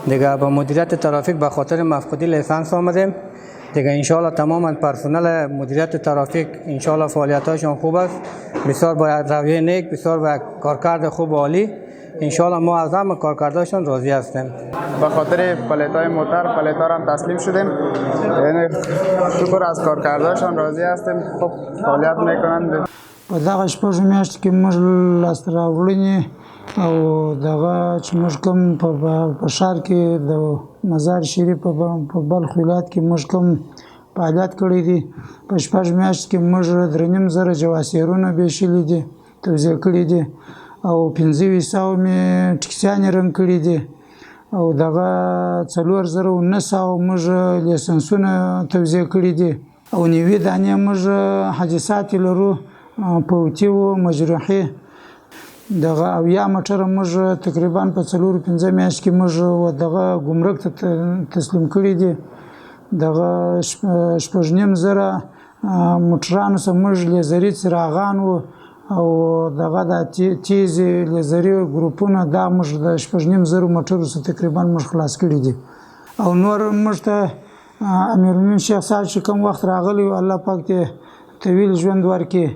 دیگه با مدیریت ترافیک به خاطر مفقودی لیسانس آمدیم. دیگه انشالله تماما پرسنل مدیریت ترافیک انشالله فعالیتاشون خوب است، بسیار با رویه نیک، بسیار با کارکرد خوب و عالی. انشالله ما از همه کارکرداشون راضی هستیم. به خاطر پلیت‌های موتر پلیت‌ها هم تسلیم شدیم، یعنی شکر از کارکرداشون راضی هستیم. خب فعالیت میکنند. په دغه شپږو میاشتو کې موږ لاسته راوړنې او دغه چې موږ کوم په ښار کې د مزار شریف په بلخ ولایت کې موږ کوم فعالیت کړی دی. په شپږ میاشتو کې موږ 3.5 جواسیرونه بېشلي دي، توزیع کړي دي، او 1500 مې ټکسیانې رنګ کړي دي، او دغه 4900 موږ لیسنسونه توزیع کړي دي، او 90 دانې موږ حادثات لرو، پوتي و مجروحي. دغه 80 موټره موږ تقریبا په 4-5 میاشتو کې موږ دغه ګمرک ته تسلیم کړي دي. دغه 9.5 موټرانو سره موږ لیزري څراغان و او دغه د تیزې لیزري ګروپونه دا موږ د 9.5 موټرو سره تقریبا موږ خلاص کړي دي. او نور موږ ته امیرالمؤمنین شیخ صاحب چې کوم وخت راغلی و، الله پاک دې طویل ژوند ورکړي،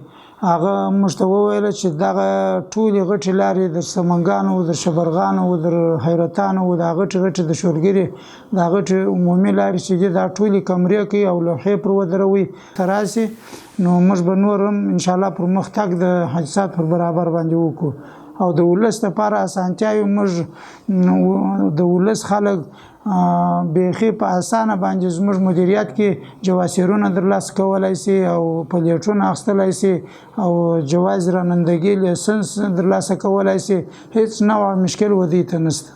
هغه موږ ته وویل چې دغه ټولې غټې لارې د سمنګانو، د شبرغانو، د حیرتانو، دا غټې غټې د شولګرې دا غټې عمومي لارې چې دي دا ټولې کمرې کوي او لوحې پر ودروي راسي، نو موږ به نور هم انشاءالله پر مخ تګ د حادثات پر برابر باندې وکړو. او د ولس لپاره اسانتیاوې موږ د ولس خلک بیخي په اسانه باندې زموږ مدیریت کې جواسیرونه درلاسه کولی سي او پلیټونه اخیستلی سي او جواز رانندګي لیسنس درلاسه کولی سي، هیڅ نوع مشکل ودې ته نشته.